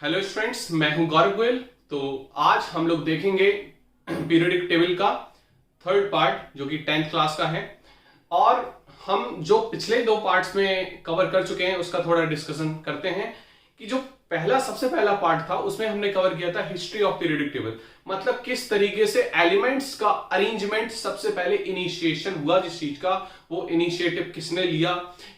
Hello students, मैं हूं गौरव गोयल। तो आज हम लोग देखेंगे पीरियोडिक टेबल का थर्ड पार्ट जो कि 10th क्लास का है। और हम जो पिछले दो पार्ट्स में कवर कर चुके हैं उसका थोड़ा डिस्कशन करते हैं कि जो सबसे पहला पार्ट था उसमें हमने कवर किया था हिस्ट्री ऑफ पीरियोडिक टेबल, मतलब किस तरीके से एलिमेंट्स का अरेंजमेंट, सबसे पहले इनिशिएशन हुआ जिस चीज का, वो इनिशिएटिव किसने लिया,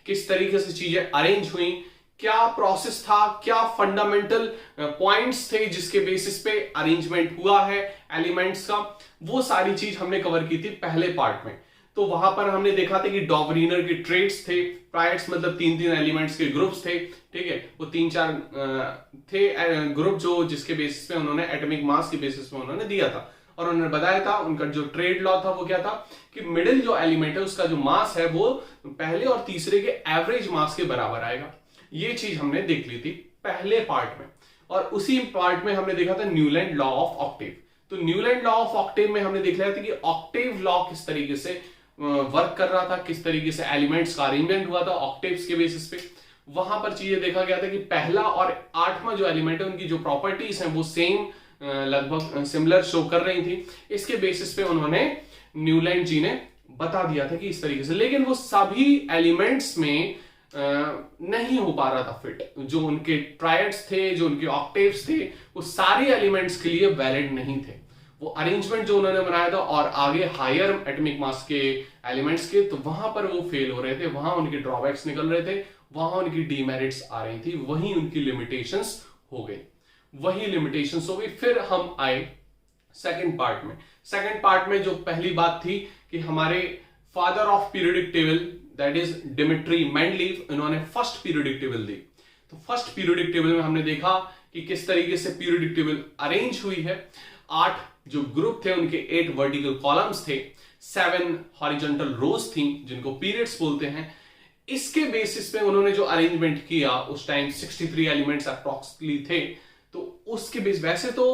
किस तरीके से चीजें अरेंज हुई, क्या प्रोसेस था, क्या फंडामेंटल पॉइंट्स थे जिसके बेसिस पे अरेंजमेंट हुआ है एलिमेंट्स का, वो सारी चीज हमने कवर की थी पहले पार्ट में। तो वहां पर हमने देखा था कि डॉवरीनर के ट्रेट्स थे, ट्राइड्स मतलब तीन तीन एलिमेंट्स के ग्रुप्स थे, ठीक है, वो तीन चार थे ग्रुप जो जिसके बेसिस पे उन्होंने एटॉमिक मास के बेसिस पे उन्होंने दिया था। और उन्होंने बताया था उनका जो ट्रेड लॉ था वो क्या था कि मिडिल जो एलिमेंट है उसका जो मास है वो पहले और तीसरे के एवरेज मास के बराबर आएगा। ये चीज हमने देख ली थी पहले पार्ट में। और उसी पार्ट में हमने देखा था न्यूलैंड लॉ ऑफ ऑक्टेव। तो न्यूलैंड लॉ ऑफ ऑक्टेव में हमने देख लिया था कि ऑक्टेव लॉ किस तरीके से वर्क कर रहा था, किस तरीके से एलिमेंट्स का अरेंजमेंट हुआ था ऑक्टेव्स के बेसिस पे। वहां पर चीजें देखा गया था कि पहला और आठवां जो एलिमेंट है उनकी जो प्रॉपर्टीज हैं वो सेम, लगभग सिमिलर शो कर रही थी। इसके बेसिस पे उन्होंने न्यूलैंड जी ने बता दिया था कि इस तरीके से, लेकिन वो सभी एलिमेंट्स में नहीं हो पा रहा था फिट। जो उनके ट्रायड्स थे, जो उनके ऑक्टेव्स थे, वो सारे एलिमेंट्स के लिए वैलिड नहीं थे। वो अरेंजमेंट जो उन्होंने बनाया था और आगे हायर एटॉमिक मास के एलिमेंट्स के, तो वहां पर वो फेल हो रहे थे, वहां उनके ड्रॉबैक्स निकल रहे थे, वहां उनकी डीमेरिट्स आ रही थी, वही उनकी लिमिटेशंस हो गई। फिर हम आए सेकंड पार्ट में। सेकंड पार्ट में जो पहली बात थी कि हमारे father of periodic table that is Dmitry Mendeleev, इन्होंने फर्स्ट पीरियोडिक टेबल दी। तो फर्स्ट पीरियोडिक टेबल में हमने देखा कि किस तरीके से पीरियोडिक टेबल अरेंज हुई है। 8 जो ग्रुप थे उनके 8 वर्टिकल कॉलम्स थे, 7 हॉरिजॉन्टल रोज थी जिनको पीरियड्स बोलते हैं। इसके बेसिस पे उन्होंने जो अरेंजमेंट किया, उस टाइम 63 एलिमेंट्स अप्रॉक्सिमेटली थे। तो उसके बेस वैसे तो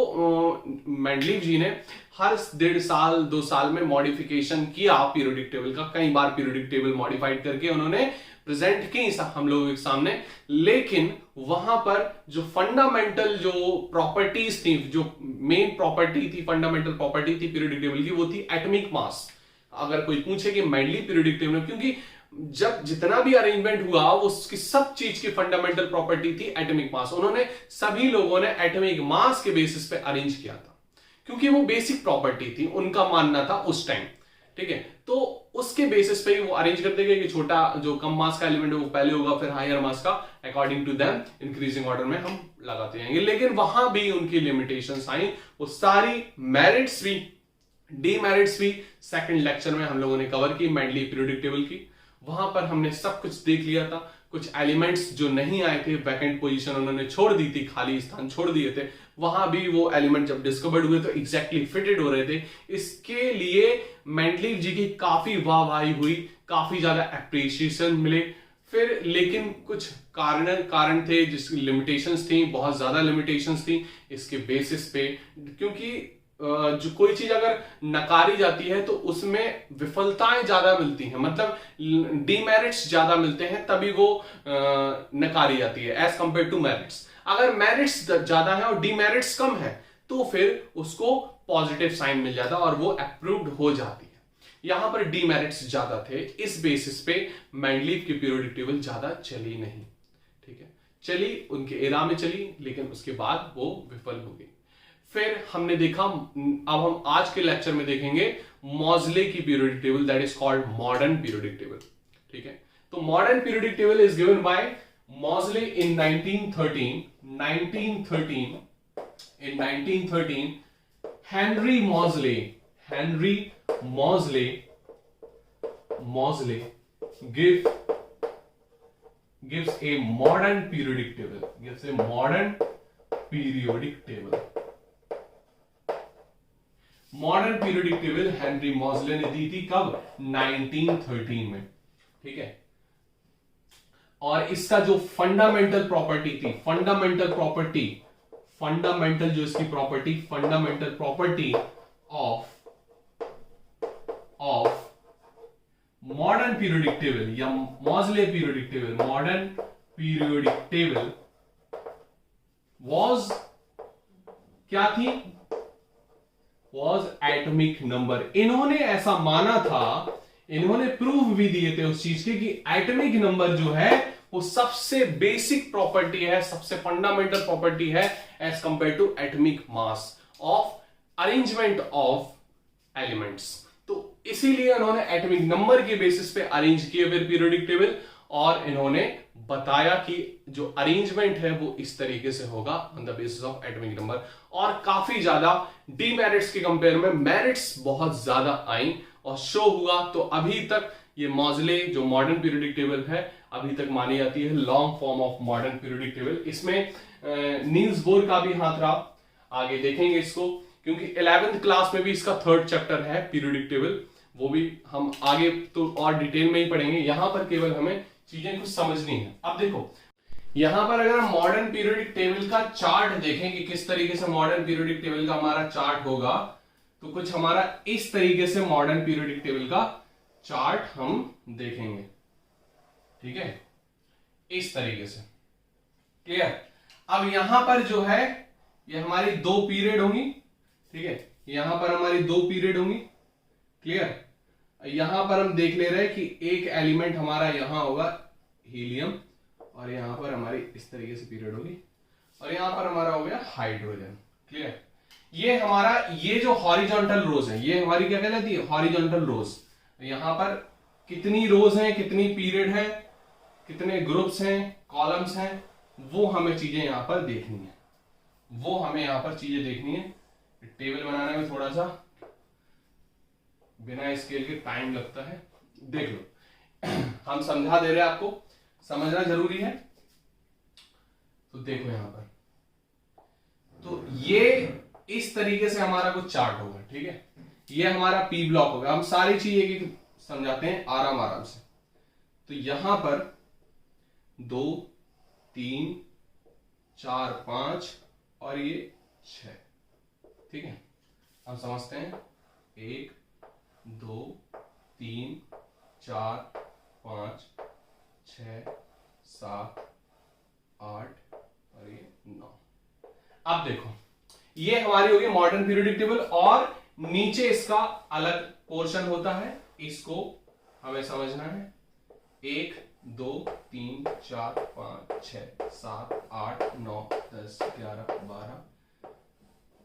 मेंडलीव जी ने हर 1.5 साल 2 साल में मॉडिफिकेशन किया पीरियोडिक टेबल का, कई बार पीरियोडिक टेबल मॉडिफाइड करके उन्होंने प्रेजेंट की हम लोगों के सामने। लेकिन वहां पर जो फंडामेंटल जो प्रॉपर्टीज थी, जो मेन प्रॉपर्टी थी, फंडामेंटल प्रॉपर्टी थी पीरियोडिक टेबल की, वो थी एटॉमिक मास। अगर कोई पूछे कि मेंडलीव पीरियोडिक टेबल, क्योंकि जब जितना भी अरेंजमेंट हुआ वो उसकी सब चीज की फंडामेंटल प्रॉपर्टी थी एटॉमिक मास। उन्होंने सभी लोगों ने एटॉमिक मास के बेसिस पे अरेंज किया था क्योंकि वो बेसिक प्रॉपर्टी थी, उनका मानना था उस टाइम, ठीक है। तो उसके बेसिस पे वो अरेंज करते गए कि छोटा जो कम मास का एलिमेंट है वो पहले होगा, फिर हायर मास का, according to them increasing order में हम लगाते जाएंगे। लेकिन वहां भी उनकी लिमिटेशंस आई, वो सारी मेरिट्स भी डीमेरिट्स भी सेकंड लेक्चर में हम लोगों ने कवर की मेंडलीव पीरियोडिक टेबल की। वहां पर हमने सब कुछ देख लिया था। कुछ एलिमेंट्स जो नहीं आए थे, वैकेंट पोजीशन उन्होंने छोड़ दी थी, खाली स्थान छोड़ दिए थे, वहां भी वो एलिमेंट जब डिस्कवर्ड हुए तो एग्जैक्टली फिटेड हो रहे थे। इसके लिए मेंडलीव जी की काफी वाहवाही हुई, काफी ज्यादा एप्रिसिएशन मिले। फिर लेकिन कुछ कारण थे जिसकी लिमिटेशंस थी, बहुत ज्यादा लिमिटेशंस थी इसके बेसिस पे, क्योंकि जो कोई चीज अगर नकारी जाती है तो उसमें विफलताएं ज्यादा मिलती हैं, मतलब डीमेरिट्स ज्यादा मिलते हैं, तभी वो नकारी जाती है एज कंपेयर टू मेरिट्स। अगर मेरिट्स ज्यादा है और डीमेरिट्स कम है तो फिर उसको पॉजिटिव साइन मिल जाता है और वो अप्रूव्ड हो जाती है। यहां पर डीमेरिट्स ज्यादा थे, इस बेसिस पे मेंडलीव की पीरियोडिक टेबल ज्यादा चली नहीं, ठीक है। चली उनके एरा में चली, लेकिन उसके बाद वो विफल हो गई। फिर हमने देखा, अब हम आज के लेक्चर में देखेंगे मॉजले की periodic table that is called modern periodic table, ठीक है। तो modern periodic table is given by Moseley in 1913 in 1913 Henry Moseley gives a modern periodic table, modern periodic table Henry Moseley ने दी थी कब? 1913 में, ठीक है। और इसका जो फंडामेंटल प्रॉपर्टी थी, fundamental property of modern periodic table या Moseley periodic table, modern periodic table was क्या थी, वॉज एटॉमिक नंबर। इन्होंने ऐसा माना था, इन्होंने प्रूफ भी दिए थे उस चीज के कि एटॉमिक नंबर जो है वो सबसे बेसिक प्रॉपर्टी है, सबसे फंडामेंटल प्रॉपर्टी है as compare to atomic mass of arrangement of elements. तो इसीलिए उन्होंने एटॉमिक नंबर के बेसिस पे अरेंज किए फिर पीरियोडिक टेबल, और इन्होंने बताया कि जो अरेंजमेंट है वो इस तरीके से होगा on the basis of atomic number. और काफी ज्यादा डीमेरिट्स के कंपेयर में मेरिट्स बहुत ज्यादा आई और शो हुआ। तो अभी तक ये मॉजले जो मॉडर्न पीरियोडिक टेबल है अभी तक मानी जाती है long form of modern periodic table. इसमें नील्स बोर का भी हाथ रहा, आगे देखेंगे इसको, क्योंकि 11th क्लास में भी इसका 3rd चैप्टर है पीरियोडिक टेबल, वो भी हम आगे तो और डिटेल में ही पढ़ेंगे। यहां पर केवल हमें चीजें कुछ समझनी है। अब देखो यहां पर अगर हम मॉडर्न पीरियोडिक टेबल का चार्ट देखें कि किस तरीके से मॉडर्न पीरियोडिक टेबल का हमारा चार्ट होगा, तो कुछ हमारा इस तरीके से मॉडर्न पीरियोडिक टेबल का चार्ट हम देखेंगे, ठीक है, इस तरीके से। क्लियर? अब यहां पर जो है ये हमारी 2 पीरियड होंगी, ठीक है, यहां पर हमारी 2 पीरियड होंगी। क्लियर? यहां पर हम देख ले रहे हैं कि एक एलिमेंट हमारा यहां होगा हीलियम, और यहां पर हमारी इस तरीके से पीरियड होगी, और यहां पर हमारा हो गया हाइड्रोजन। क्लियर? ये हमारा ये जो हॉरिजॉन्टल रोज है ये हमारी क्या कहलाती है, हॉरिजॉन्टल रोज। यहां पर कितनी रोज हैं, कितनी पीरियड है, कितने ग्रुप्स हैं, कॉलम्स हैं, वो हमें चीजें यहां पर देखनी है, वो हमें यहां पर चीजें देखनी है। टेबल बनाने में थोड़ा सा बिना स्केल के टाइम लगता है, देख लो हम समझा दे रहे हैं, आपको समझना जरूरी है। तो देखो यहां पर, तो ये इस तरीके से हमारा कुछ चार्ट होगा, ठीक है, ये हमारा पी ब्लॉक होगा। हम सारी चीजें एक समझाते हैं आराम आराम से। तो यहां पर 2 3 4 5 और ये 6, ठीक है, हम समझते हैं 1 2 3 4 5 6 7 8 और ये 9। अब देखो ये हमारी होगी मॉडर्न पीरियोडिक टेबल, और नीचे इसका अलग पोर्शन होता है, इसको हमें समझना है। 1 2 3 4 5 6 7 8 9 10 11 12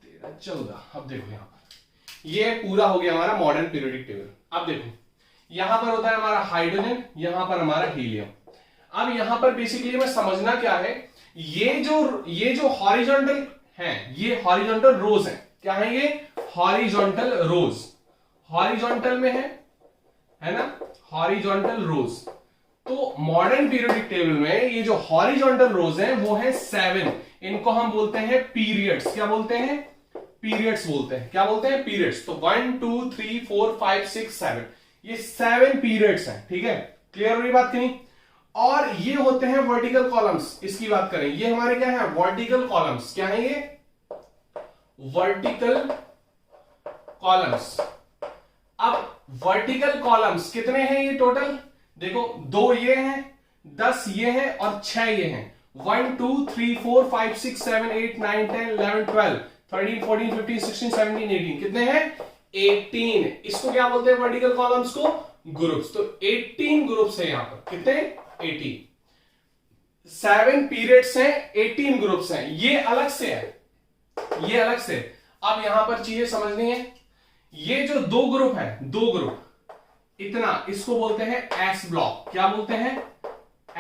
13 14। अब देखो यहां पर ये पूरा हो गया हमारा मॉडर्न पीरियोडिक टेबल। अब देखो यहां पर होता है हमारा हाइड्रोजन, यहां पर हमारा हीलियम। अब यहां पर बेसिकली हमें समझना क्या है, ये जो हॉरिजॉन्टल है ये हॉरिजॉन्टल रोज है। क्या है ये? हॉरिजॉन्टल रोज, हॉरिजॉन्टल में है ना, हॉरिजॉन्टल रोज। तो मॉडर्न पीरियोडिक टेबल में ये जो हॉरिजॉन्टल रोज हैं वो है 7, इनको हम बोलते हैं पीरियड्स। क्या बोलते हैं? पीरियड्स बोलते हैं। क्या बोलते हैं? पीरियड्स। तो 1 2 3 4 5 6 7, ये 7 पीरियड्स हैं, ठीक है, क्लियर हो रही बात की नहीं? और ये होते हैं वर्टिकल कॉलम्स। इसकी बात करें, ये हमारे क्या है? Vertical columns. क्या है ये? Vertical columns. अब वर्टिकल कॉलम्स कितने हैं ये टोटल? देखो 2 ये हैं, 10 ये हैं और 6 ये हैं। 1 2 3 4 5 6 7 8 9 10 11 12 13 14 15 16 17 18, कितने हैं? 18। इसको क्या बोलते हैं? वर्टिकल कॉलम्स को ग्रुप्स। तो 18 ग्रुप्स है यहां पर। कितने? 18। 7 पीरियड्स हैं, 18 ग्रुप्स हैं। ये अलग से है, ये अलग से। अब यहां पर चीजें समझनी है। ये जो 2 ग्रुप है, 2 ग्रुप इतना, इसको बोलते हैं एस ब्लॉक। क्या बोलते हैं?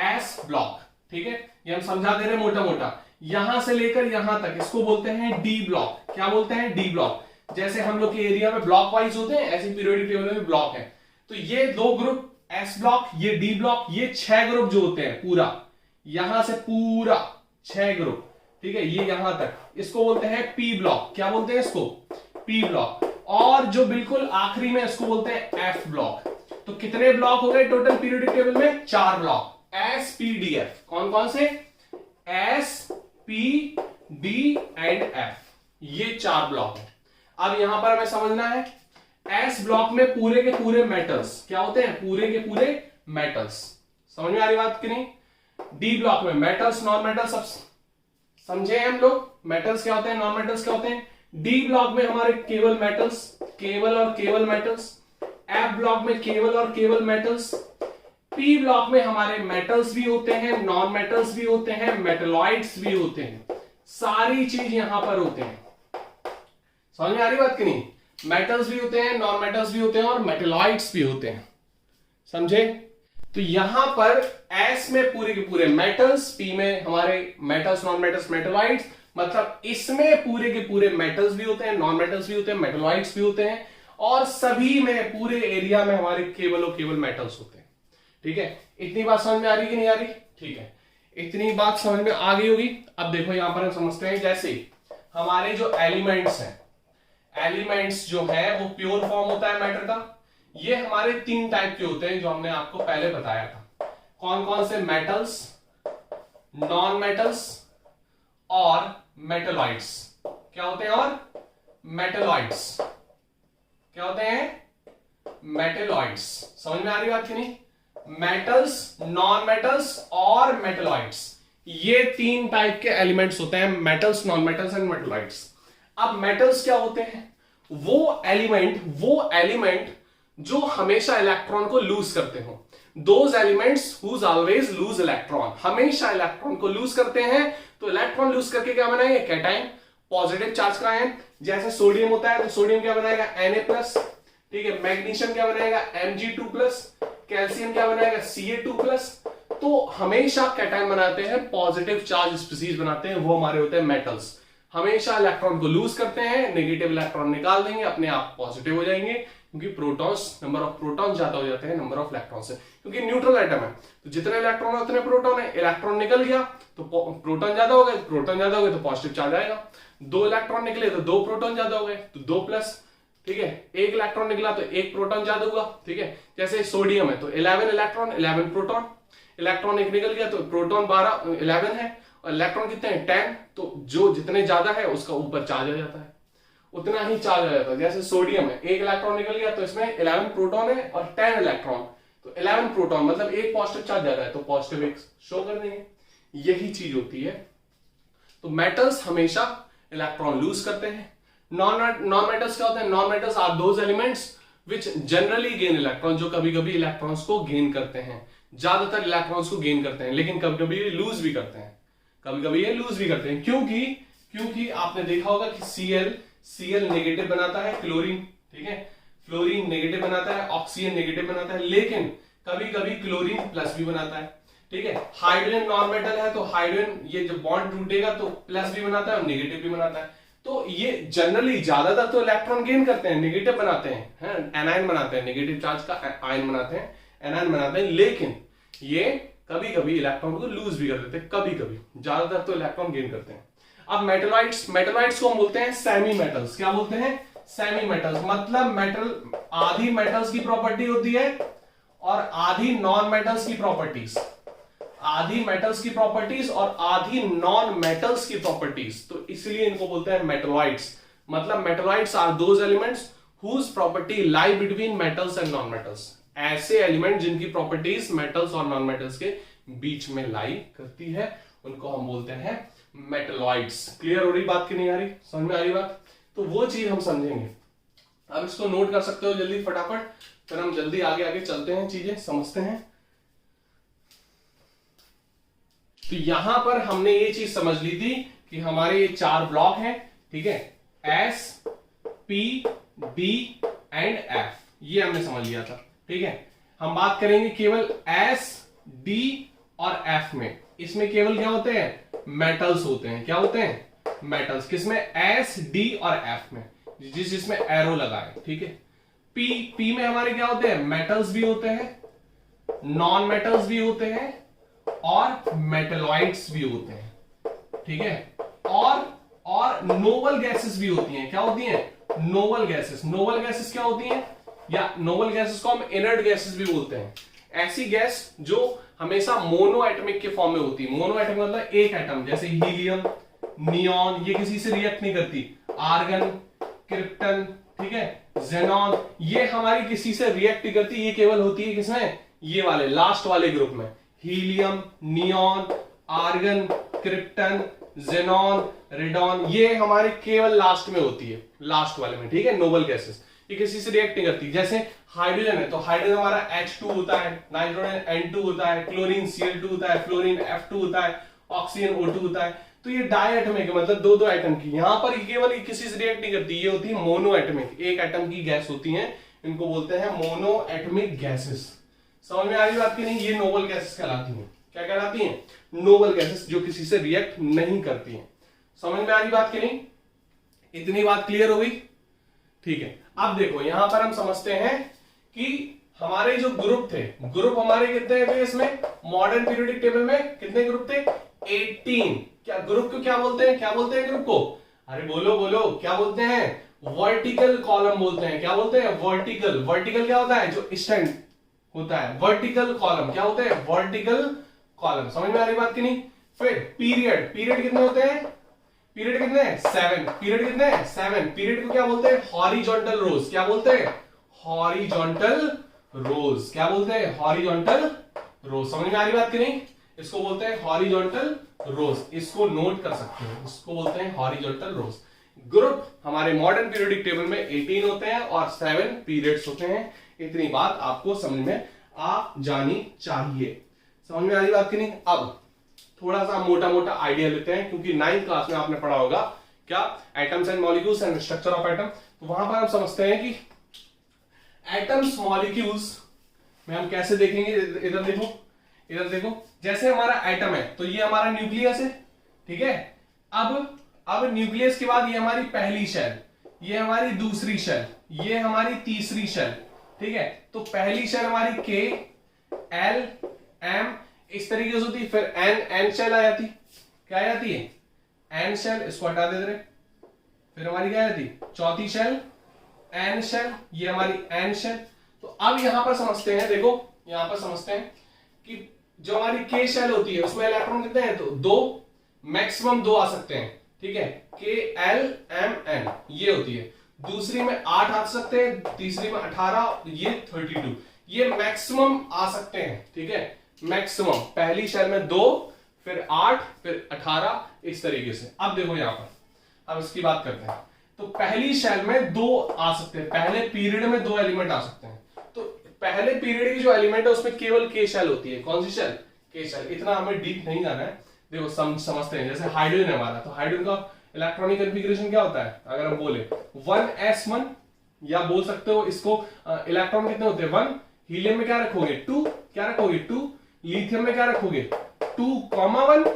एस ब्लॉक, ठीक है, ये हम समझा दे रहे हैं मोटा मोटा। यहां से लेकर यहां तक इसको बोलते हैं डी ब्लॉक। क्या बोलते हैं? D block. जैसे हम लोग के एरिया में ब्लॉक वाइज होते हैं, ऐसे पीरियोडिक टेबल में भी ब्लॉक है। तो ये 2 ग्रुप एस ब्लॉक, ये डी ब्लॉक, ये 6 ग्रुप जो होते हैं पूरा, यहां से पूरा 6 ग्रुप, ठीक है, ये यहां तक, इसको बोलते हैं पी ब्लॉक। क्या बोलते हैं इसको? P block. और जो बिल्कुल आखिरी में इसको बोलते हैं एफ ब्लॉक। तो कितने ब्लॉक हो गए टोटल पीरियोडिक टेबल में? 4 block, S P D F. कौन कौन से? S P D and F, ये 4 ब्लॉक है। अब यहां पर हमें समझना है, एस ब्लॉक में पूरे के पूरे मेटल्स क्या होते हैं? पूरे के पूरे मेटल्स। समझ में आ रही बात कि नहीं? डी ब्लॉक में मेटल्स, नॉन मेटल्स, समझे हम लोग मेटल्स क्या होते हैं, नॉन मेटल्स क्या होते हैं। डी ब्लॉक में हमारे केवल मेटल्स, केवल और केवल मेटल्स। एफ ब्लॉक में केवल और केवल मेटल्स। पी ब्लॉक में हमारे मेटल्स भी होते हैं, नॉन मेटल्स भी होते हैं, मेटलॉइड्स भी होते हैं, सारी चीज यहां पर होते हैं। समझ में आ रही बात कि नहीं। मेटल्स भी होते हैं, नॉन मेटल्स भी होते हैं और मेटलॉइड्स भी होते हैं, समझे। तो यहां पर एस में पूरे के पूरे मेटल्स, पी में हमारे मेटल्स, नॉन मेटल्स, मेटलॉइड्स, मतलब इसमें पूरे के पूरे मेटल्स भी होते हैं, नॉन मेटल्स भी होते हैं, मेटलॉइड्स भी होते हैं, और सभी में पूरे एरिया में हमारे केवल और केवल मेटल्स होते हैं। ठीक है, इतनी बात समझ में आ रही कि नहीं आ रही। ठीक है, इतनी बात समझ में आ गई होगी। अब देखो यहां पर हम समझते हैं, जैसे हमारे जो एलिमेंट्स हैं, एलिमेंट्स जो है वो प्योर फॉर्म होता है मैटर का। ये हमारे 3 टाइप के होते हैं जो हमने आपको पहले बताया था। कौन कौन से, मेटल्स, नॉन मेटल्स और मेटलॉइड्स। क्या होते हैं, और मेटलॉइड्स क्या होते हैं, मेटलॉइड्स। समझ में आ रही बात कि नहीं। मेटल्स, नॉन मेटल्स और मेटलॉइड्स, ये 3 टाइप के एलिमेंट्स होते हैं, metals, non metals and metalloids. अब मेटल्स क्या होते हैं, वो एलिमेंट जो हमेशा इलेक्ट्रॉन को लूज करते हो। Those elements whose always lose electron, हमेशा इलेक्ट्रॉन को लूज करते हैं। तो इलेक्ट्रॉन लूज करके क्या बनाएंगे, कैटाइन, पॉजिटिव चार्ज का आयन। जैसे सोडियम होता है तो सोडियम क्या बनाएगा, Na+। ठीक है, मैग्नीशियम क्या बनाएगा, Mg2+। कैल्शियम क्या बनाएगा, Ca2+। तो हमेशा कैटाइन बनाते हैं, पॉजिटिव चार्ज स्पीसीज बनाते हैं, वो हमारे होते हैं मेटल्स। हमेशा इलेक्ट्रॉन को लूज करते हैं, नेगेटिव इलेक्ट्रॉन निकाल देंगे, अपने आप पॉजिटिव हो जाएंगे, क्योंकि प्रोटॉन्स, नंबर ऑफ प्रोटॉन ज्यादा हो जाते हैं नंबर ऑफ इलेक्ट्रॉन से, क्योंकि न्यूट्रल एटम है। तो जितने इलेक्ट्रॉन है उतने प्रोटॉन है। इलेक्ट्रॉन निकल गया तो प्रोटॉन ज्यादा हो गए, प्रोटॉन ज्यादा हो गए तो पॉजिटिव चार्ज आएगा। 2 इलेक्ट्रॉन निकले तो 2 प्रोटॉन ज्यादा हो गए, तो 2+। ठीक है, 1 इलेक्ट्रॉन निकला तो 1 प्रोटॉन ज्यादा हुआ। ठीक है, जैसे सोडियम है तो 11 इलेक्ट्रॉन 11 प्रोटॉन। इलेक्ट्रॉन 1 निकल गया तो प्रोटॉन 11 है, और इलेक्ट्रॉन कितने हैं, 10। तो जो जितने ज्यादा है उसका ऊपर चार्ज आ जाता है, उतना ही चार्ज आ जाता है। जैसे सोडियम है, 1 इलेक्ट्रॉन निकल गया तो इसमें 11 प्रोटॉन है और 10 इलेक्ट्रॉन, तो 11 प्रोटॉन मतलब 1 पॉजिटिव चार्ज ज्यादा है, तो पॉजिटिव 1 शो कर देंगे। यही चीज होती है। तो मेटल्स हमेशा इलेक्ट्रॉन लूज करते हैं। नॉन मेटल्स क्या होते हैं, non metals are those elements which generally gain electron, जो कभी कभी इलेक्ट्रॉन्स को गेन करते हैं, ज्यादातर इलेक्ट्रॉन्स को गेन करते हैं, लेकिन कभी कभी ये लूज भी करते हैं, कभी कभी ये लूज भी करते हैं। क्योंकि आपने देखा होगा कि Cl नेगेटिव बनाता है, क्लोरीन, ठीक है, फ्लोरीन नेगेटिव बनाता है, ऑक्सीजन नेगेटिव बनाता है, लेकिन कभी कभी क्लोरीन प्लस भी बनाता है। ठीक है, हाइड्रोजन नॉन मेटल है तो हाइड्रोजन ये जब बॉन्ड टूटेगा तो प्लस भी बनाता है और नेगेटिव भी बनाता है। तो ये जनरली ज्यादातर तो इलेक्ट्रॉन गेन करते हैं, नेगेटिव बनाते हैं, एनायन बनाते हैं, नेगेटिव चार्ज का आयन बनाते हैं, एनायन बनाते हैं, लेकिन ये कभी कभी इलेक्ट्रॉन को लूज भी कर देते हैं, कभी कभी, ज्यादातर तो इलेक्ट्रॉन गेन करते हैं। अब मेटलॉइड्स को हम बोलते हैं सेमी मेटल्स। क्या बोलते हैं, सेमी मेटल्स। मतलब मेटल, आधी मेटल्स की प्रॉपर्टी होती है और आधी नॉन मेटल्स की प्रॉपर्टीज, आधी मेटल्स की प्रॉपर्टीज और आधी नॉन मेटल्स की प्रॉपर्टीज, तो इसलिए इनको बोलते हैं मेटलॉइड्स। मतलब metalloids are those elements whose property lie between metals and non metals. ऐसे एलिमेंट जिनकी प्रॉपर्टीज मेटल्स और नॉन मेटल्स के बीच में लाई करती है, उनको हम बोलते हैं मेटलॉइड्स। क्लियर हो रही बात की नहीं आ रही, समझ में आ रही बात। तो वो चीज हम समझेंगे। अब इसको नोट कर सकते हो जल्दी फटाफट, फिर हम जल्दी आगे आगे चलते हैं, चीजें समझते हैं। तो यहां पर हमने ये चीज समझ ली थी कि हमारे ये 4 ब्लॉक हैं, ठीक है, S, P, D and F, ये हमने समझ लिया था। ठीक है, हम बात करेंगे केवल S, D और F में। इसमें केवल क्या होते हैं, मेटल्स होते हैं। क्या होते हैं, मेटल्स। किसमें, S, D और F में, जिसमें एरो लगा है। ठीक है, P में हमारे क्या होते हैं, मेटल्स भी होते हैं, नॉन मेटल्स भी होते हैं और मेटलॉइड्स भी होते हैं। ठीक है, और नोबल गैसेस भी होती हैं। क्या होती हैं, नोबल गैसेस। नोबल गैसेस क्या होती हैं, या नोबल गैसेस को हम इनर्ट गैसेस भी बोलते हैं। ऐसी गैस जो हमेशा मोनो एटमिक के फॉर्म में होती है। मोनो एटमिक मतलब एक एटम, जैसे हीलियम, नियॉन, ये किसी से रिएक्ट नहीं करती। आर्गन, क्रिप्टन, ठीक है, जेनॉन, ये हमारी किसी से रिएक्ट नहीं करती, ये केवल होती है किसमें, ये वाले लास्ट वाले ग्रुप में। Helium, neon, argon, krypton, xenon, radon, ये हमारे केवल लास्ट में होती है, लास्ट वाले में, ठीक है, नोबल गैसेस, ये किसी से रिएक्ट नहीं करती। जैसे हाइड्रोजन है तो हाइड्रोजन हमारा H2 होता है, नाइट्रोजन N2 होता है, क्लोरीन Cl2 होता है, फ्लोरीन F2 होता है, ऑक्सीजन O2 होता है। तो ये डायएटमिक है, मतलब दो दो एटम की। यहां पर केवल ये किसी से रिएक्ट नहीं करती, ये होती है मोनोएटमिक, एक एटम की गैस होती है, इनको बोलते हैं मोनोएटमिक गैसेस। समझ में आ रही बात की नहीं? ये नोबल गैसेस कहलाती हैं। क्या कहलाती हैं? नोबल गैसेस, जो किसी से रिएक्ट नहीं करती हैं। समझ में आ रही बात की नहीं? इतनी बात क्लियर हो गई? ठीक है। अब देखो यहां पर हम समझते हैं कि हमारे जो ग्रुप थे, ग्रुप हमारे कितने थे इसमें? मॉडर्न पीरियोडिक टेबल में कितने ग्रुप थे? 18। क्या ग्रुप को क्या बोलते हैं? क्या बोलते हैं ग्रुप को? अरे बोलो बोलो, क्या बोलते हैं? वर्टिकल कॉलम बोलते हैं। क्या बोलते हैं? वर्टिकल। वर्टिकल क्या होता है? जो स्टैंड होता है। वर्टिकल कॉलम क्या होता है? Vertical column. समझ में आ रही बात की नहीं? फिर पीरियड, पीरियड कितने होते हैं? पीरियड कितने हैं? 7। पीरियड कितने हैं? 7। पीरियड को क्या बोलते हैं? हॉरिजॉन्टल रोज। क्या बोलते हैं? हॉरिजॉन्टल रोज। क्या बोलते हैं? हॉरिजॉन्टल रोज। समझ में आ रही बात की नहीं? इसको बोलते हैं हॉरिजॉन्टल रोज। इसको नोट कर सकते हैं, इसको बोलते हैं हॉरिजॉन्टल रोज। ग्रुप हमारे मॉडर्न पीरियोडिक टेबल में 18 होते हैं और 7 पीरियड्स होते हैं। इतनी बात आपको समझ में आ जानी चाहिए। समझ में आ रही बात की नहीं? अब थोड़ा सा मोटा मोटा आइडिया लेते हैं, क्योंकि 9th क्लास में आपने पढ़ा होगा क्या? Atoms and molecules and structure of atom. तो वहां पर हम समझते हैं कि एटम्स मॉलिक्यूल्स में हम कैसे देखेंगे। इधर देखो, इधर देखो, जैसे हमारा एटम है तो ये हमारा न्यूक्लियस है, ठीक है। अब न्यूक्लियस के बाद ये हमारी पहली शेल, ये हमारी दूसरी शेल, ये हमारी तीसरी शेल, ठीक है। तो पहली शेल हमारी के, एल, एम इस तरीके से होती है। फिर एन शेल आ जाती, क्या आ जाती है? एन शेल, इसको हटा देते रहे। फिर हमारी क्या आ जाती? चौथी शेल एन शेल, ये हमारी एन शेल। तो अब यहां पर समझते हैं, देखो यहां पर समझते हैं कि जो हमारी के शेल होती है उसमें इलेक्ट्रॉन कितने हैं? तो 2, मैक्सिमम 2 आ सकते हैं, ठीक है। के, एल, एम, एन ये होती है। दूसरी में 8 आ सकते हैं, तीसरी में 18, ये 32, ये मैक्सिमम आ सकते हैं, ठीक है। मैक्सिमम पहली शेल में 2, फिर 8, फिर 18 इस तरीके से। अब देखो यहां पर, अब इसकी बात करते हैं। तो पहली शेल में 2 आ सकते हैं, पहले पीरियड में 2 एलिमेंट आ सकते हैं। तो पहले पीरियड की जो एलिमेंट है उसमें केवल के शेल होती है। कौन सी शेल? के शेल। इतना हमें डीप नहीं जाना है। देखो समझते हैं। जैसे हाइड्रोजन है हमारा, तो हाइड्रोजन का इलेक्ट्रॉनिक कॉन्फ़िगरेशन क्या होता है? अगर हम बोले 1s1, या बोल सकते हो इसको इलेक्ट्रॉन कितने होते हैं? 1। हीलियम में क्या रखोगे? 2। क्या रखोगे? 2। लिथियम में क्या रखोगे? 2,1,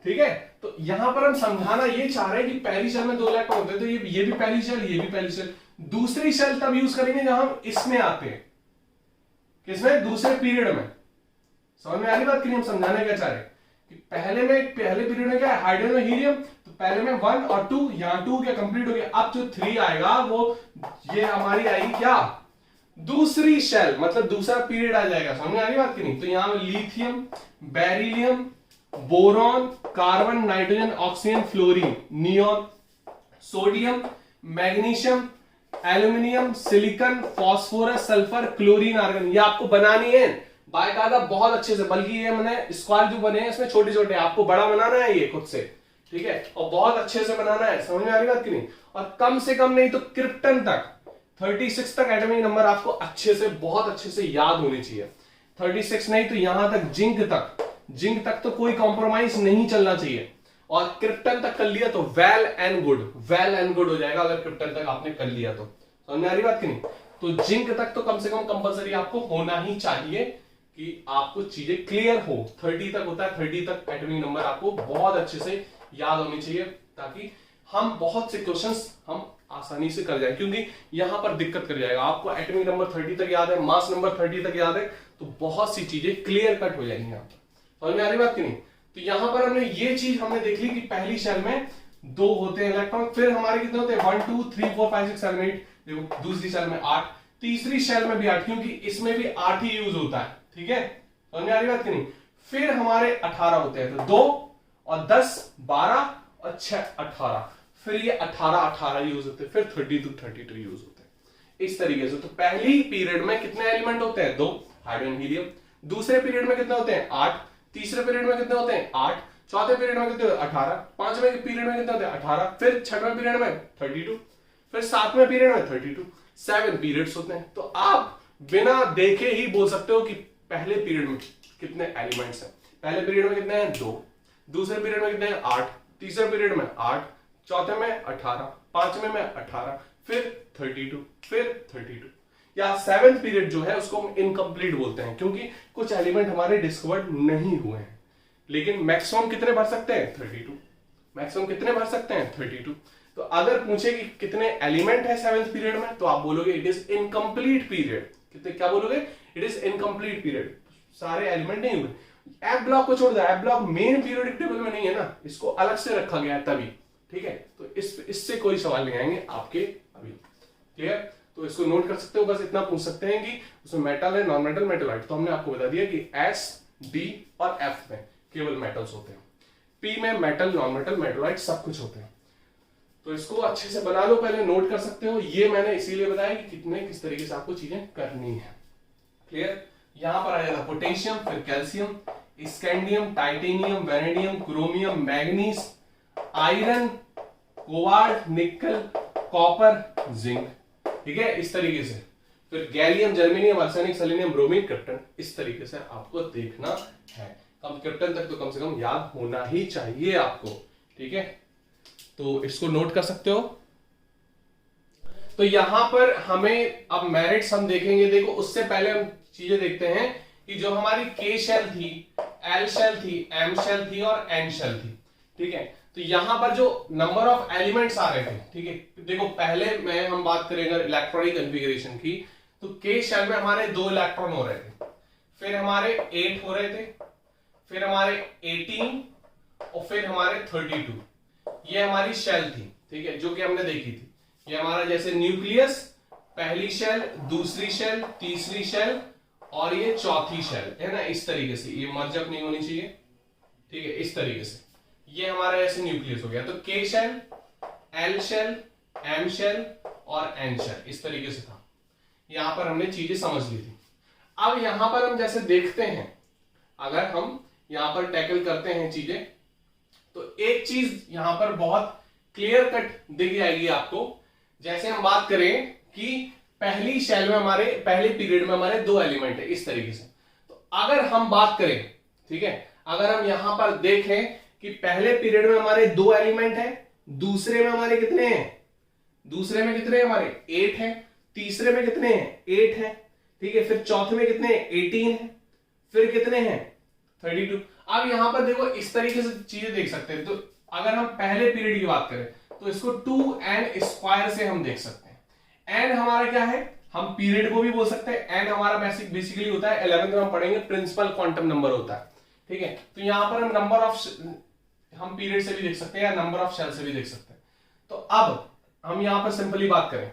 ठीक है। तो यहां पर हम समझाना ये चाह रहे हैं कि पहली शेल में 2 इलेक्ट्रॉन होते हैं, तो ये भी पहली शेल, ये भी पहली शेल। दूसरी शेल तब यूज करेंगे जहां हम इसमें आते हैं। किसमें? दूसरे पीरियड में। समझ में आ रही बात कि नहीं? हम समझाने क्या चाह रहे हैं कि पहले पीरियड में क्या है? हाइड्रोजन में हीलियम, तो पहले में 1 और 2, यहां 2 क्या कंप्लीट हो गया। अब जो 3 आएगा वो ये हमारी आएगी क्या? दूसरी शेल, मतलब दूसरा पीरियड आ जाएगा। समझ में आ रही बात की नहीं? तो यहां में lithium, beryllium, boron, carbon, nitrogen, oxygen, fluorine, neon, sodium, magnesium, aluminium, silicon, phosphorus, sulphur, chlorine, argon. ये आपको बनानी है बाकायदा बहुत अच्छे से, बल्कि ये मैंने स्क्वायर जो बने हैं इसमें छोटे छोटे, आपको बड़ा बनाना है ये खुद से, ठीक है, और बहुत अच्छे से बनाना है। समझ में आ रही बात की नहीं? और कम से कम नहीं तो क्रिप्टन तक 36 तक एटॉमिक नंबर आपको अच्छे से, बहुत अच्छे से याद होने चाहिए। 36 नहीं तो यहां तक जिंक तक तो कोई कॉम्प्रोमाइज नहीं चलना चाहिए। और क्रिप्टन तक कर लिया तो वेल एंड गुड हो जाएगा, अगर क्रिप्टन तक आपने कर लिया तो। समझ में आ रही बात की नहीं? तो जिंक तक तो कम से कम कंपलसरी आपको होना ही चाहिए कि आपको चीजें क्लियर हो। 30 तक होता है, 30 तक एटॉमिक नंबर आपको बहुत अच्छे से याद होनी चाहिए, ताकि हम बहुत से क्वेश्चंस हम आसानी से कर जाए। क्योंकि यहां पर दिक्कत कर जाएगा, आपको एटॉमिक नंबर 30 तक याद है, मास नंबर 30 तक याद है, तो बहुत सी चीजें क्लियर कट हो जाएंगी यहां पर। समझ में आ रही बात की नहीं? तो यहां पर हमने ये चीज हमने देख ली कि पहली शेल में 2 होते हैं इलेक्ट्रॉन, फिर हमारे कितने होते हैं? 1 2 3 4 5 6 7 8। देखो दूसरी शेल में 8, तीसरी शेल में भी 8, क्योंकि इसमें भी 8 ही यूज होता है, ठीक है। समझ में आ रही बात की नहीं? फिर हमारे 18 होते हैं, तो 2 और 10 12 और 6 18, फिर ये 18 यूज होते हैं, फिर 32 यूज होते हैं, इस तरीके से। तो पहली पीरियड में कितने एलिमेंट होते हैं? 2, हाइड्रोजन हीलियम। दूसरे पीरियड में कितने होते हैं? 8। तीसरे पीरियड में कितने होते हैं? 8। चौथे पीरियड में कितने होते हैं 18, पांचवें पीरियड में कितने होते हैं 18, फिर छठवें पीरियड में 32, फिर सातवें पीरियड में 32, 7 पीरियड्स होते हैं। तो आप बिना देखे ही बोल सकते हो कि पहले पीरियड में कितने एलिमेंट्स हैं। पहले पीरियड में कितने हैं 2, दूसरे पीरियड में कितने हैं 8, तीसरे पीरियड में 8, चौथे में 18, पांचवें में 18, फिर 32, फिर 32। या 7th पीरियड जो है उसको हम इनकम्प्लीट बोलते हैं, क्योंकि कुछ एलिमेंट हमारे डिस्कवर्ड नहीं हुए हैं। लेकिन मैक्सिमम कितने भर सकते हैं 32, मैक्सिमम कितने भर सकते हैं 32। तो अगर पूछे कि कितने एलिमेंट है 7th पीरियड में, तो आप बोलोगे इट इज इनकम्प्लीट पीरियड। कितने, क्या बोलोगे, इट इज इनकम्प्लीट पीरियड, सारे एलिमेंट नहीं हुए। एफ ब्लॉक को छोड़ दो, F block main periodic table में नहीं है ना, इसको अलग से रखा गया है तभी, ठीक है। तो इससे कोई सवाल नहीं आएंगे आपके अभी, क्लियर। तो इसको नोट कर सकते हो, बस इतना पूछ सकते हैं कि उसमें मेटल है, नॉन मेटल, मेटलाइट। तो हमने आपको बता दिया कि एस, डी और एफ में केवल मेटल्स होते हैं, पी में मेटल, नॉन मेटल, मेटलाइट सब कुछ होते हैं। तो इसको अच्छे से बना लो, पहले नोट कर सकते हो। ये मैंने इसीलिए बताया कि कितने किस तरीके से आपको चीजें करनी है, क्लियर। यहां पर आ जाएगा पोटेशियम, फिर calcium, scandium, titanium, vanadium, chromium, manganese, iron, cobalt, निकल, कॉपर, जिंक, ठीक है, इस तरीके से। फिर gallium, germanium, arsenic, selenium, bromine, krypton, इस तरीके से आपको देखना है। कम क्रिप्टन तक तो कम से कम याद होना ही चाहिए आपको, ठीक है। तो इसको नोट कर सकते हो। तो यहां पर हमें अब मेरिट्स हम देखेंगे। देखो उससे पहले हम चीजें देखते हैं कि जो हमारी के शेल थी, एल शेल थी, एम शेल थी और एन शेल थी, ठीक है। तो यहां पर जो नंबर ऑफ एलिमेंट्स आ रहे थे, ठीक है, देखो पहले में हम बात करेंगे इलेक्ट्रॉनिक कॉन्फ़िगरेशन की, तो के शेल में हमारे 2 इलेक्ट्रॉन हो रहे थे, फिर हमारे 8 हो रहे थे, फिर हमारे 18 और फिर हमारे 32। ये हमारी शेल थी, ठीक है, जो कि हमने देखी थी। ये हमारा जैसे न्यूक्लियस, पहली शेल, दूसरी शेल, तीसरी शेल और ये चौथी शेल है ना, इस तरीके से। ये मर्ज अप नहीं होनी चाहिए, ठीक है, इस तरीके से। ये हमारा ऐसे न्यूक्लियस हो गया। तो K shell, L shell, M shell और एन शेल, इस तरीके से था। यहां पर हमने चीजें समझ ली थी। अब यहां पर हम जैसे देखते हैं, अगर हम यहां पर टैकल करते हैं चीजें, तो एक चीज यहां पर बहुत क्लियर कट दिख जाएगी आपको। जैसे हम बात करें कि पहली शेल में हमारे, पहले पीरियड में हमारे 2 एलिमेंट है, इस तरीके से। तो अगर हम बात करें, ठीक है, अगर हम यहां पर देखें कि पहले पीरियड में हमारे 2 एलिमेंट है, दूसरे में हमारे कितने हैं, दूसरे में कितने हैं हमारे 8 है, तीसरे में कितने हैं 8 है, ठीक है, फिर चौथे में कितने हैं 18 है, फिर कितने हैं 32। अब यहां पर देखो इस तरीके से चीजें देख सकते हैं। तो अगर हम पहले पीरियड की बात करें तो इसको 2n स्क्वायर से हम देख सकते हैं। n हमारा क्या है, हम पीरियड को भी बोल सकते हैं। n हमारा बेसिकली होता है, 11th में हम पढ़ेंगे, प्रिंसिपल क्वांटम नंबर होता है, ठीक है। तो यहां पर हम नंबर ऑफ, हम पीरियड से भी देख सकते हैं या नंबर ऑफ शेल से भी देख सकते हैं। तो अब हम यहां पर सिंपली बात करें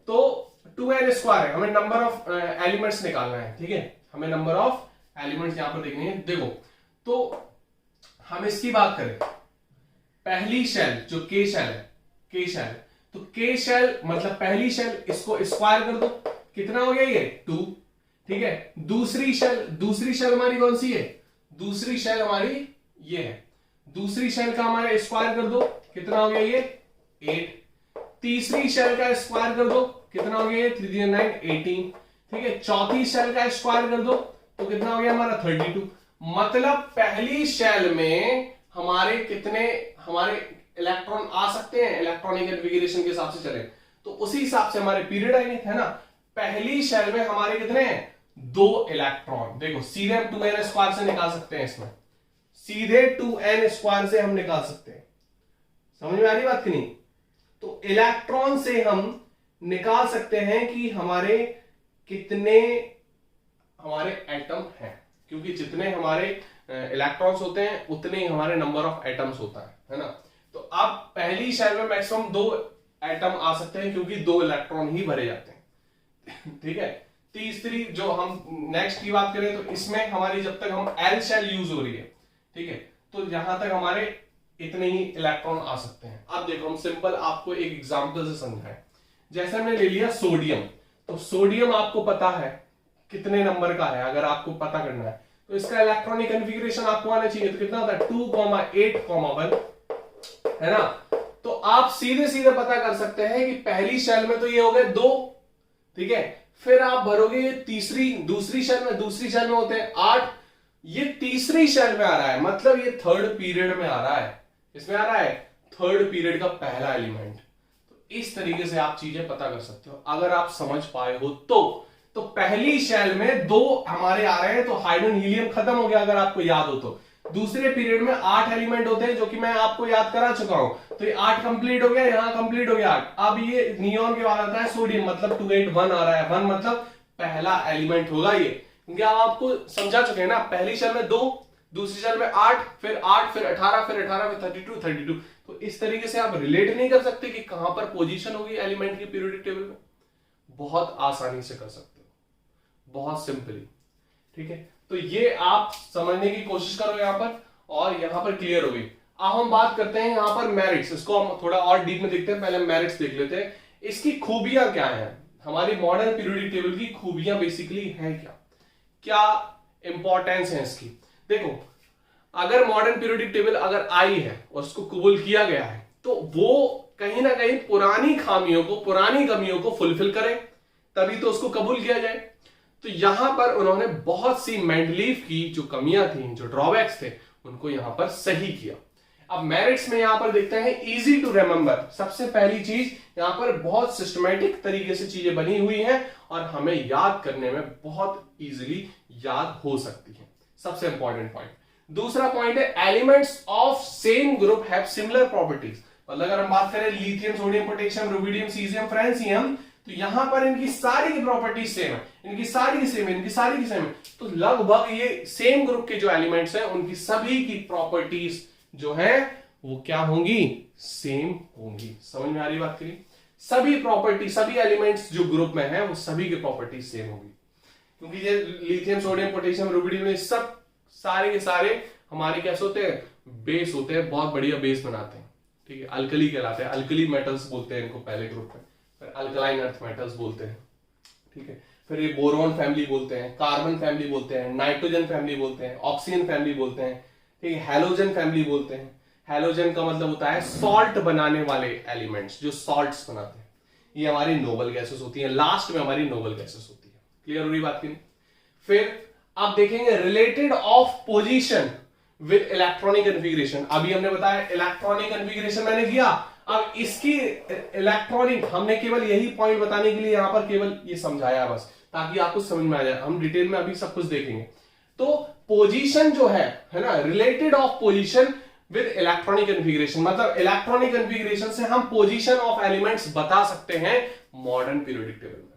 तो 2n स्क्वायर है, हमें नंबर ऑफ एलिमेंट्स निकालना है, ठीक है, हमें नंबर ऑफ एलिमेंट्स यहां पर देखनी है। देखो तो हम इसकी बात करें, पहली शेल जो के शेल है, के शेल, तो के शेल मतलब पहली शेल, इसको स्क्वायर कर दो, कितना हो गया ये 2, ठीक है। दूसरी शेल हमारी कौन सी है, दूसरी शेल हमारी ये है, दूसरी शेल का हमारे स्क्वायर कर दो, कितना हो गया ये 8। तीसरी शेल का स्क्वायर कर दो, कितना हो गया ये 3 3 9 18, ठीक है। चौथी शेल का स्क्वायर कर दो तो कितना हो गया हमारा 32। मतलब पहली शेल में हमारे कितने, हमारे इलेक्ट्रॉन आ सकते हैं, इलेक्ट्रॉनिक कॉन्फ़िगरेशन के हिसाब से चले तो उसी हिसाब से हमारे पीरियड आएंगे, है ना। पहली शेल में हमारे कितने हैं 2 इलेक्ट्रॉन। देखो सीधे हम 2n स्क्वायर से निकाल सकते हैं, इसमें सीधे 2n स्क्वायर से हम निकाल सकते हैं। समझ में आ रही बात कि नहीं। तो इलेक्ट्रॉन से हम निकाल सकते हैं कि हमारे कितने हमारे एटम हैं, क्योंकि जितने हमारे इलेक्ट्रॉन्स होते हैं उतने ही हमारे नंबर ऑफ एटम्स होता है ना। तो अब पहली शेल में मैक्सिमम 2 एटम आ सकते हैं, क्योंकि 2 इलेक्ट्रॉन ही भरे जाते हैं, ठीक है। तीसरी जो हम नेक्स्ट की बात करें तो इसमें हमारी जब तक हम एल शेल यूज हो रही है, ठीक है, तो यहां तक हमारे इतने ही इलेक्ट्रॉन आ सकते हैं। अब देखो हम सिंपल आपको एक एग्जांपल से समझाएं। जैसे हमने ले लिया सोडियम, तो सोडियम आपको पता है कितने नंबर का है, अगर आपको पता करना है तो इसका इलेक्ट्रॉनिक कन्फिग्रेशन आपको आना चाहिए। तो कितना होता है 2,8,1, है ना। तो आप सीधे सीधे पता कर सकते हैं कि पहली शेल में तो ये हो गए 2, ठीक है। फिर आप भरोगे ये दूसरी शेल में होते हैं 8, ये तीसरी शेल में आ रहा है, मतलब ये थर्ड पीरियड में आ रहा है। इसमें आ रहा है थर्ड पीरियड का पहला एलिमेंट। तो इस तरीके से आप चीजें पता कर सकते हो अगर आप समझ पाए हो तो पहली शेल में 2 हमारे आ रहे हैं, तो हाइड्रोजन हीलियम खत्म हो गया अगर आपको याद हो तो। दूसरे पीरियड में 8 एलिमेंट होते हैं जो कि मैं आपको याद करा चुका हूं। तो ये 8 कंप्लीट हो गया, यहां कंप्लीट हो गया 8। अब ये नियॉन के बाद आता है सोडियम, मतलब 281 आ रहा है। 1 मतलब पहला एलिमेंट होगा ये, क्योंकि आप आपको समझा चुके हैं ना। पहली शेल में 2, दूसरी शेल में 8, फिर 18, फिर 32। तो इस तरीके से आप रिलेट नहीं कर सकते कि कहां पर पोजीशन होगी एलिमेंट की पीरियोडिक टेबल में। बहुत आसानी से कर सकते हो, बहुत सिंपली, ठीक है। तो ये आप समझने की कोशिश करो यहां पर, और यहां पर क्लियर हो गई। अब हम बात करते हैं यहां पर मेरिट्स। इसको हम थोड़ा और डीप में देखते हैं। पहले मेरिट्स देख लेते हैं, इसकी खूबियां क्या हैं। हमारी मॉडर्न पीरियोडिक टेबल की खूबियां बेसिकली है क्या इंपॉर्टेंस है इसकी। देखो, अगर मॉडर्न पीरियोडिक टेबल अगर आई है और उसको कबूल किया गया है, तो वो कहीं ना कहीं पुरानी कमियों को फुलफिल करे, तभी तो उसको कबूल किया जाए। तो यहां पर उन्होंने बहुत सी मेंडलीव की जो कमियां थी, जो ड्रॉबैक्स थे, उनको यहां पर सही किया। अब मेरिट्स में यहां पर देखते हैं इजी टू रिमेंबर। सबसे पहली चीज, यहां पर बहुत सिस्टमैटिक तरीके से चीजें बनी हुई हैं और हमें याद करने में बहुत इजीली याद हो सकती है। सबसे इंपॉर्टेंट पॉइंट। दूसरा पॉइंट है elements of same group have similar properties. मतलब अगर हम बात करें lithium, sodium, potassium, rubidium, caesium, francium, तो यहां पर इनकी सारी की प्रॉपर्टीज सेम है, इनकी सारी की सेम है। तो लगभग ये सेम ग्रुप के जो एलिमेंट्स हैं उनकी सभी की प्रॉपर्टीज जो है वो क्या होंगी, सेम होंगी। समझ में आ रही बात करिए। सभी एलिमेंट्स जो ग्रुप में है वो सभी की प्रॉपर्टीज सेम होगी, क्योंकि ये लिथियम, सोडियम, पोटेशियम, रुबिडियम, ये सब सारे के सारे हमारे कैसे होते हैं, बेस होते हैं, बहुत बढ़िया बेस बनाते हैं, ठीक है। अल्कली कहलाते हैं, अल्कली मेटल्स बोलते हैं इनको पहले ग्रुप में, फिर अल्कलाइन अर्थ मेटल्स बोलते हैं, ठीक है। फिर ये बोरॉन फैमिली बोलते हैं, कार्बन फैमिली बोलते हैं, नाइट्रोजन फैमिली बोलते हैं, ऑक्सीजन फैमिली बोलते हैं, ठीक है। हैलोजन फैमिली बोलते हैं। हैलोजन का मतलब होता है सॉल्ट बनाने वाले एलिमेंट्स, जो सॉल्ट्स बनाते हैं। ये हमारी नोबल गैसेस होती है, लास्ट में हमारी नोबल गैसेस होती है। क्लियर हो रही बात की नहीं। फिर आप देखेंगे related of position with electronic configuration. अभी हमने बताया इलेक्ट्रॉनिक कन्फिग्रेशन मैंने किया। अब इसकी इलेक्ट्रॉनिक हमने केवल यही पॉइंट बताने के लिए यहां पर केवल ये समझाया बस, ताकि आपको समझ में आ जाए। हम डिटेल में अभी सब कुछ देखेंगे। तो पोजीशन जो है ना, related of position with electronic configuration, मतलब इलेक्ट्रॉनिक कन्फिग्रेशन से हम पोजीशन ऑफ एलिमेंट्स बता सकते हैं मॉडर्न पीरियोडिक टेबल में।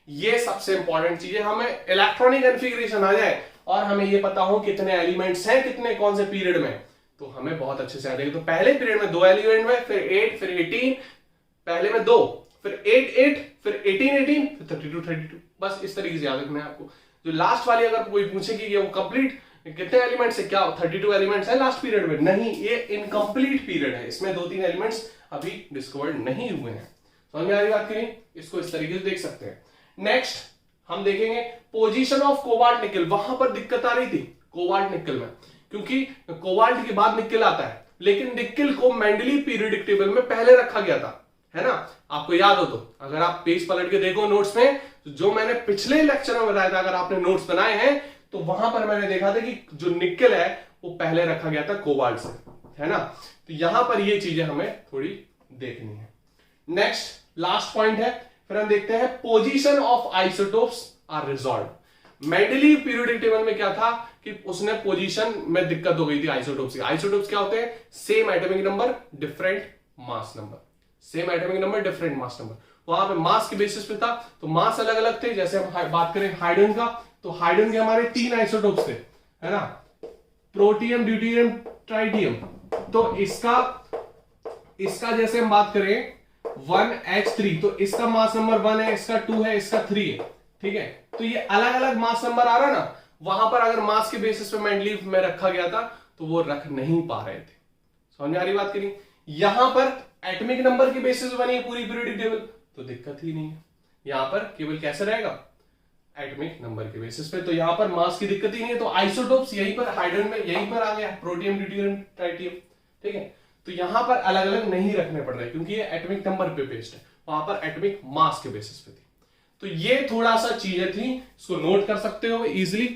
ये सबसे इंपॉर्टेंट चीज है। हमें इलेक्ट्रॉनिक कन्फिग्रेशन आ जाए और हमें ये पता हो कितने एलिमेंट्स हैं, कितने कौन से पीरियड में, तो हमें बहुत अच्छे से आ जाएगा। तो पहले पीरियड में 2 एलिमेंट में, फिर 8, फिर 18, पहले में 2, फिर 8, 8, फिर 18, 18, फिर 32, 32। बस इस तरीके से याद रखना है आपको। जो लास्ट वाली अगर कोई पूछे कि वो कंप्लीट कितने एलिमेंट्स है, क्या 32 एलिमेंट्स है लास्ट पीरियड में, नहीं, ये इनकम्प्लीट पीरियड है। इसमें 2-3 एलिमेंट्स अभी डिस्कवर्ड नहीं हुए हैं। समझ में आ रही बात करें, इसको इस तरीके से देख सकते हैं। नेक्स्ट हम देखेंगे पोजीशन ऑफ कोबाल्ट निकल। वहां पर दिक्कत आ रही थी कोबाल्ट निकल में, क्योंकि कोबाल्ट के बाद निकल आता है, लेकिन निकल को मेंडलीव पीरियोडिक टेबल में पहले रखा गया था, है ना। आपको याद हो तो अगर आप पेज पलट के देखो नोट्स में, तो जो मैंने पिछले लेक्चर में बताया था, अगर आपने नोट्स बनाए हैं तो वहां पर मैंने देखा था कि जो निकल है वो पहले रखा गया था कोबाल्ट से, है ना। तो यहां पर ये चीजें हमें थोड़ी देखनी है। नेक्स्ट लास्ट पॉइंट है, फिर हम देखते हैं position of isotopes are resolve. Mendeleev periodic table में क्या था कि उसने पोजीशन में दिक्कत हो गई थी आइसोटोप्स की। आइसोटोप्स क्या होते हैं, same atomic number different mass number, same atomic number different mass number. वहां पे मास के बेसिस पे था, तो मास अलग अलग थे। जैसे हम बात करें हाइड्रोजन का, तो हाइड्रोजन के हमारे 3 आइसोटोप्स थे, है ना, प्रोटियम, ड्यूटेरियम, ट्राइटियम। तो इसका जैसे हम बात करें 1H3, तो इसका मास नंबर 1 है, इसका 2 है, इसका 3 है, ठीक है। तो ये अलग अलग मास नंबर आ रहा ना, वहां पर अगर मास के बेसिस पे मेंडलीव में रखा गया था तो वो रख नहीं पा रहे थे। समझ में आ रही बात करी। यहां पर एटॉमिक नंबर के बेसिस बनी है पूरी पीरियोडिक टेबल, तो दिक्कत ही नहीं है। यहां पर केवल कैसे रहेगा, एटॉमिक नंबर के बेसिस पे। तो यहां पर मास की दिक्कत ही नहीं है। तो आइसोटोप्स यहीं पर हाइड्रोजन में यहीं पर आ गया, प्रोटियम, ड्यूटेरियम, ट्राइटियम, ठीक है। तो यहां पर अलग अलग नहीं रखने पड़ रहे क्योंकि ये एटॉमिक नंबर पे बेस्ड है, वहां पर एटॉमिक मास के बेसिस पे थी। तो ये थोड़ा सा चीजें थी, इसको नोट कर सकते हो इजीली,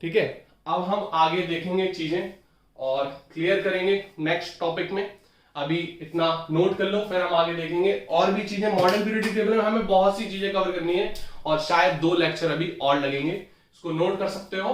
ठीक है। अब हम आगे देखेंगे चीजें और क्लियर करेंगे नेक्स्ट टॉपिक में। अभी इतना नोट कर लो, फिर हम आगे देखेंगे और भी चीजें। मॉडर्न पीरियोडिक टेबल में हमें बहुत सी चीजें कवर करनी है और शायद 2 लेक्चर अभी और लगेंगे, इसको नोट कर सकते हो।